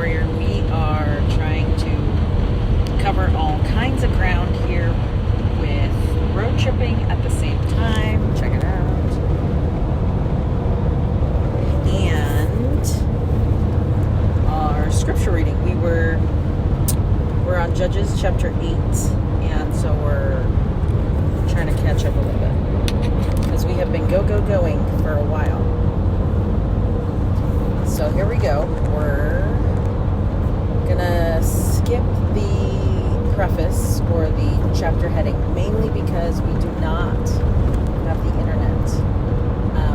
Warrior. We are trying to cover all kinds of ground here with road tripping at the same time. Check it out. And our scripture reading. We're on Judges chapter 8, and so we're trying to catch up a little bit because we have been going for a while. So here we go. We're gonna skip the preface or the chapter heading, mainly because we do not have the internet.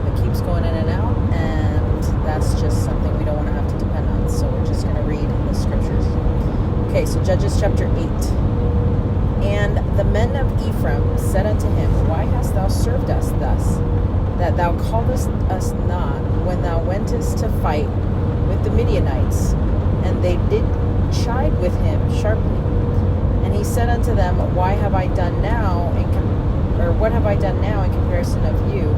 It keeps going in and out, and that's just something we don't want to have to depend on. So we're just gonna read the scriptures. Okay, so Judges chapter 8. And the men of Ephraim said unto him, Why hast thou served us thus, that thou calledst us not when thou wentest to fight with the Midianites? And they did chide with him sharply. And he said unto them, What have I done now in comparison of you?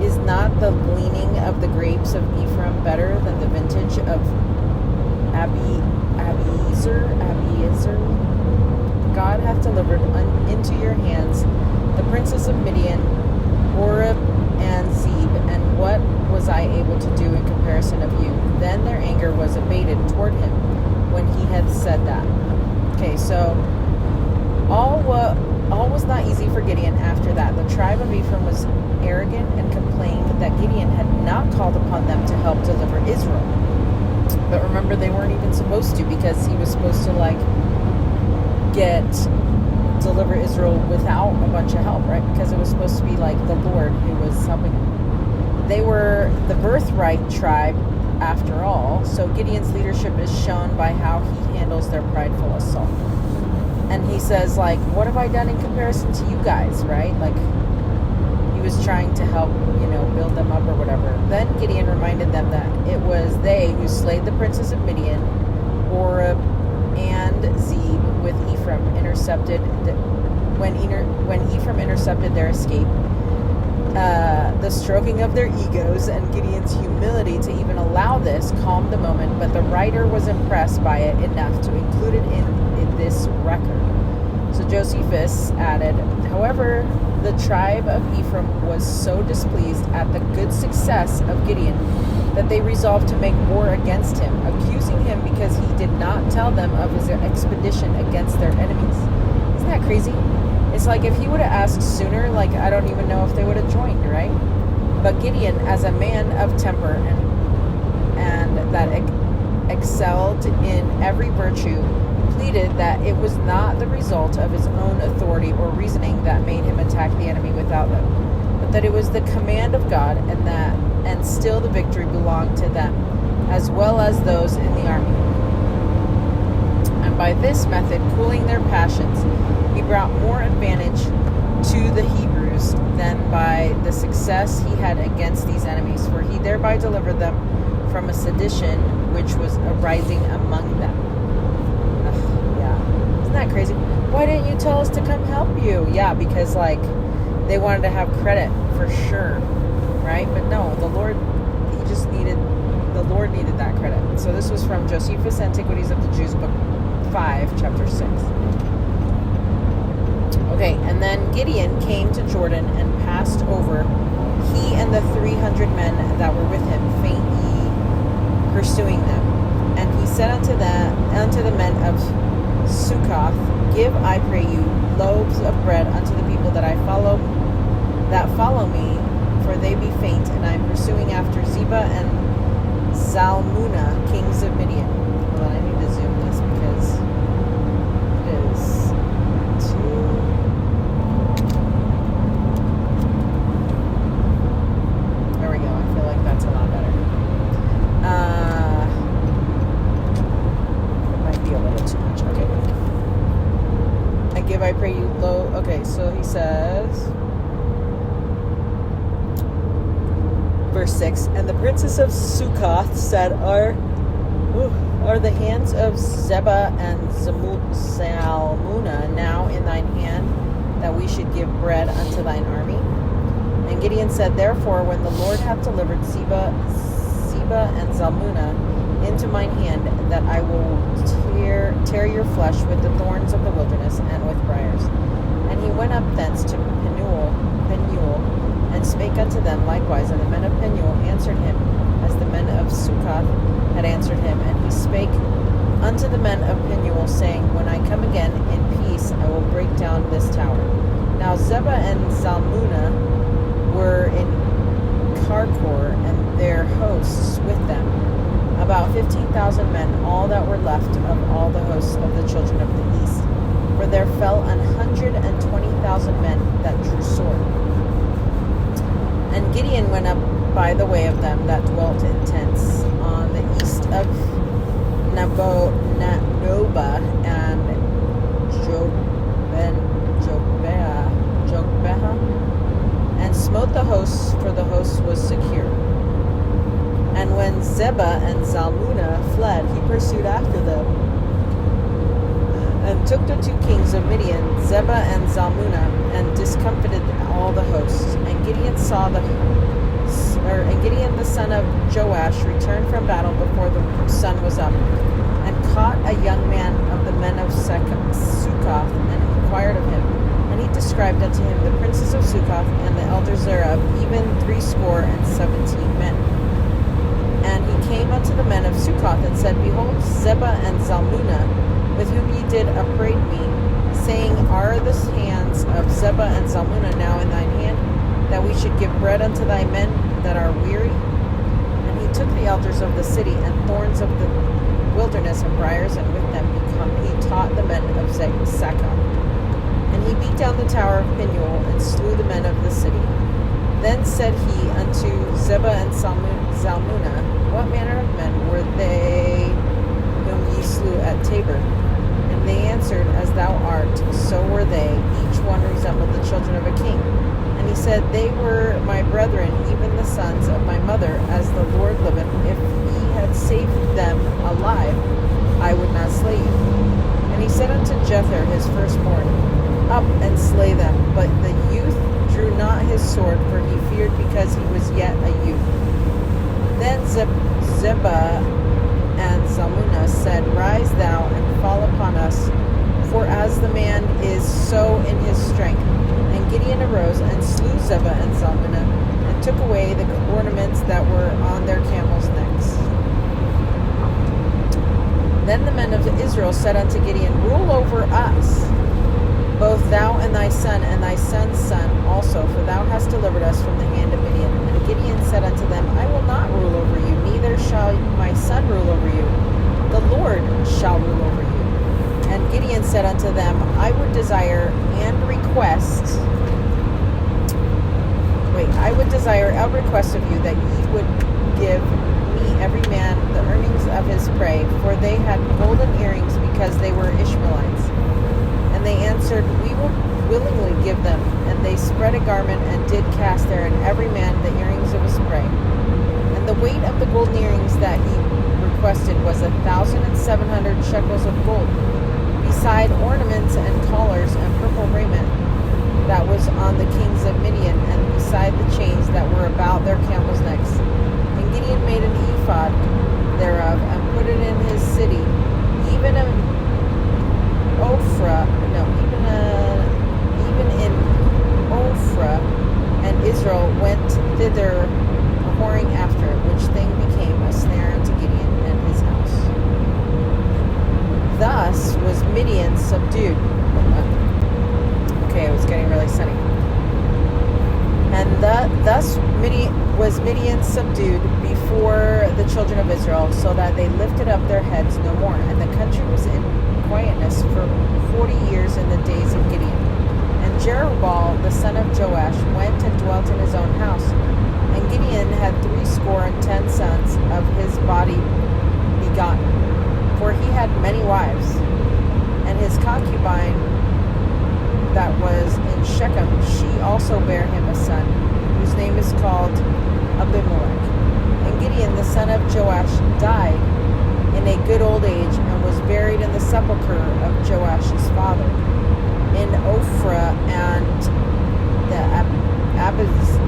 Is not the gleaning of the grapes of Ephraim better than the vintage of Abiezer? God hath delivered into your hands the princes of Midian, Oreb, and Zeb, and what was I able to do in comparison of you? Then their anger was abated toward him when he had said that. Okay, so all was not easy for Gideon after that. The tribe of Ephraim was arrogant and complained that Gideon had not called upon them to help deliver Israel. But remember, they weren't even supposed to, because he was supposed to deliver Israel without a bunch of help, right? Because it was supposed to be the Lord who was helping them. They were the birthright tribe after all, so Gideon's leadership is shown by how he handles their prideful assault. And he says, what have I done in comparison to you guys, right? He was trying to help, build them up or whatever. Then Gideon reminded them that it was they who slayed the princes of Midian, Oreb, and Zeb with Ephraim when Ephraim intercepted their escape. The stroking of their egos and Gideon's humility to even allow this calmed the moment, but the writer was impressed by it enough to include it in this record. So Josephus added, however, the tribe of Ephraim was so displeased at the good success of Gideon that they resolved to make war against him, accusing him because he did not tell them of his expedition against their enemies. Isn't that crazy? It's if he would have asked sooner, I don't even know if they would have joined, right? But Gideon, as a man of temper and that excelled in every virtue, pleaded that it was not the result of his own authority or reasoning that made him attack the enemy without them, but that it was the command of God, and still the victory belonged to them, as well as those in the army. And by this method, cooling their passions, he brought more advantage to the Hebrews than by the success he had against these enemies, for he thereby delivered them from a sedition which was arising among them. Isn't that crazy? Why didn't you tell us to come help you? Yeah, because they wanted to have credit for sure, right? But no, the Lord needed that credit. So this was from Josephus' Antiquities of the Jews, book 5, chapter 6. Okay, and then Gideon came to Jordan and passed over, he and the 300 men that were with him, faintly pursuing them. And he said unto the men of Sukkoth, Give, I pray you, loaves of bread unto the people that follow me, for they be faint, and I am pursuing after Zebah and Zalmunna, kings of Midian. Hold on, I need to zoom this because it is too... There we go. I feel like that's a lot better. It might be a little too much. Okay. I give, I pray you, low. Okay, so he says... Verse 6, and the princes of Sukkoth said, Are the hands of Zebah and Zalmunna now in thine hand, that we should give bread unto thine army? And Gideon said, Therefore, when the Lord hath delivered Zebah and Zalmunna into mine hand, that I will tear your flesh with the thorns of the wilderness and with briars. And he went up thence to Penuel, and spake unto them likewise. And the men of Penuel answered him, as the men of Succoth had answered him. And he spake unto the men of Penuel, saying, When I come again in peace, I will break down this tower. Now Zebah and Zalmunna were in Karkor, and their hosts with them, about 15,000 men, all that were left of all the hosts of the children of the east. For there fell 120,000 men that drew sword. And Gideon went up by the way of them that dwelt in tents on the east of Nobah and Jogbeha, and smote the hosts, for the host was secure. And when Zebah and Zalmunna fled, he pursued after them, and took the two kings of Midian, Zebah and Zalmunna, and discomfited all the hosts. And Gideon the son of Joash returned from battle before the sun was up, and caught a young man of the men of Succoth, and inquired of him. And he described unto him the princes of Succoth and the elders thereof, even 70 men. And he came unto the men of Succoth, and said, Behold, Zebah and Zalmunna, with whom ye did upbraid me, saying, Are the hands of Zebah and Zalmunna now in thine hand, that we should give bread unto thy men that are weary? And he took the elders of the city, and thorns of the wilderness, and briars, and with them he taught the men of Succoth. And he beat down the tower of Penuel, and slew the men of the city. Then said he unto Zebah and Zalmunna, What manner of men were they whom ye slew at Tabor? And they answered, As thou art, so were they. Each one resembled the children of a king. And he said, They were my brethren, even the sons of my mother, as the Lord liveth. If ye had saved them alive, I would not slay you. And he said unto Jether, his firstborn, Up and slay them. But the youth drew not his sword, for he feared, because he was yet a youth. Then Zebah and Zalmunna said, Rise thou and fall upon us, for as the man is, so in his strength. And Gideon arose and slew Zebah and Zalmunna, and took away the ornaments that were on their camels' necks. Then the men of Israel said unto Gideon, Rule over us, both thou and thy son, and thy son's son also, for thou hast delivered us from the hand of Midian. And Gideon said unto them, I will not rule over you, neither shall my son rule over you. The Lord shall rule over you. And Gideon said unto them, I would desire a request of you, that ye would give me every man the earnings of his prey, for they had golden earrings, because they were Ishmaelites. And they answered, We will willingly give them. And they spread a garment, and did cast therein every man the earrings of his prey. And the weight of the golden earrings that he requested was 1,700 shekels of gold, beside ornaments and collars and purple raiment that was on the kings of Midian, and beside the chains that were about their camels' necks. And Gideon made an ephod thereof, and put it in his city, even in Ophrah, and Israel went thither whoring after it, which thing became a snare unto Gideon and his house. Thus was Midian subdued. Okay, it was getting really sunny. And thus was Midian subdued before the children of Israel, so that they lifted up their heads no more. And the country was in quietness for 40 years in the days of Gideon. And Jerubbaal the son of Joash went and dwelt in his own house. And Gideon had 70 sons of his body begotten, for he had many wives. And his concubine that was in Shechem, she also bare him a son, whose name is called Abimelech. And Gideon the son of Joash died in a good old age, and was buried in the sepulchre of Joash's father, in Ophrah, and the Abizrites,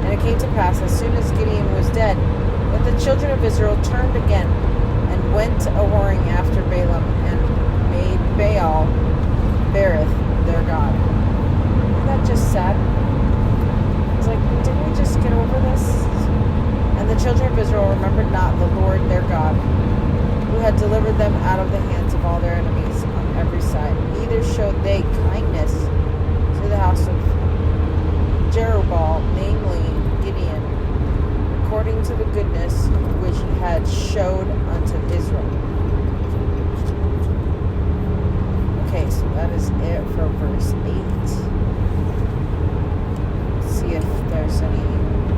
And it came to pass, as soon as Gideon was dead, that the children of Israel turned again, and went a-whoring after Balaam, and made Baal Berith their god. Isn't that just sad? It's like, didn't we just get over this? And the children of Israel remembered not the Lord their God, who had delivered them out of the hands of all their enemies on every side. Neither showed they kindness to the house of Jerubbaal, namely Gideon, according to the goodness which he had showed unto Israel. Okay, so that is it for verse 8. Let's see if there's any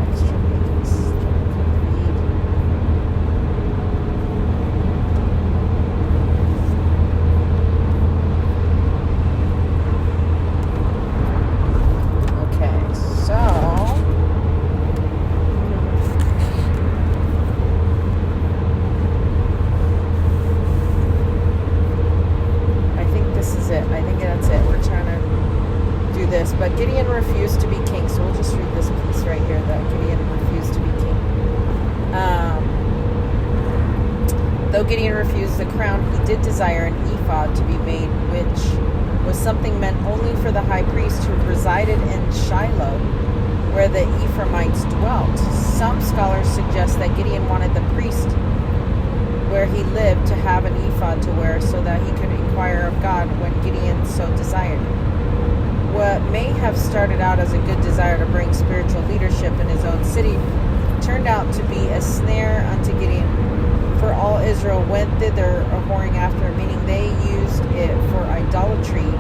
extra things that I can read. Okay, so I think this is it. I think that's it. We're trying to do this, but Gideon refused to be king, so we'll just read this piece right here, that Gideon refused to be king. Though Gideon refused the crown, he did desire an ephod to be made, which was something meant only for the high priest who resided in Shiloh, where the Ephraimites dwelt. Some scholars suggest that Gideon wanted the priest where he lived to have an ephod to wear, so that he could inquire of God when Gideon so desired. What may have started out as a good desire to bring spiritual leadership in his own city turned out to be a snare unto Gideon, for all Israel went thither a-whoring after, meaning they used it for idolatry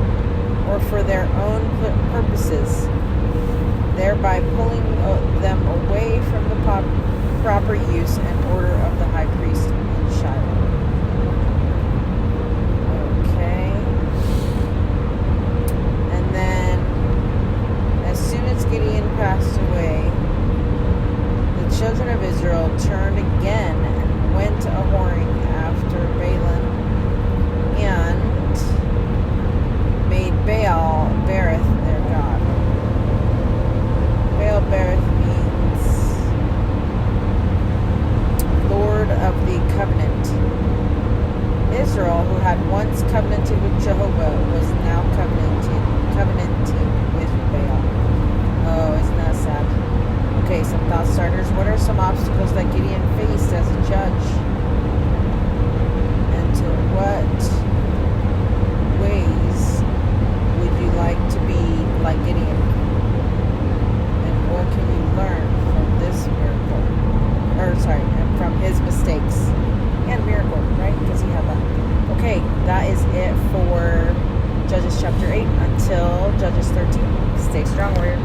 or for their own purposes, thereby pulling them away from the proper use and order of the high priest in Shiloh. Okay. And then, as soon as Gideon passed away, the children of Israel turned again and went a-whoring after Balaam, and made Baal Berith their god. Baal Berith means Lord of the Covenant. Israel, who had once covenanted with Jehovah, was now covenanting with Baal. Oh, isn't that sad? Okay, some thought starters. What are some obstacles that Gideon faced as a judge? And to what ways would you like to be like Gideon? And what can you learn from this miracle? From his mistakes and miracle, right? Because he had that. Okay, that is it for Judges chapter 8 until Judges 13. Stay strong, warrior.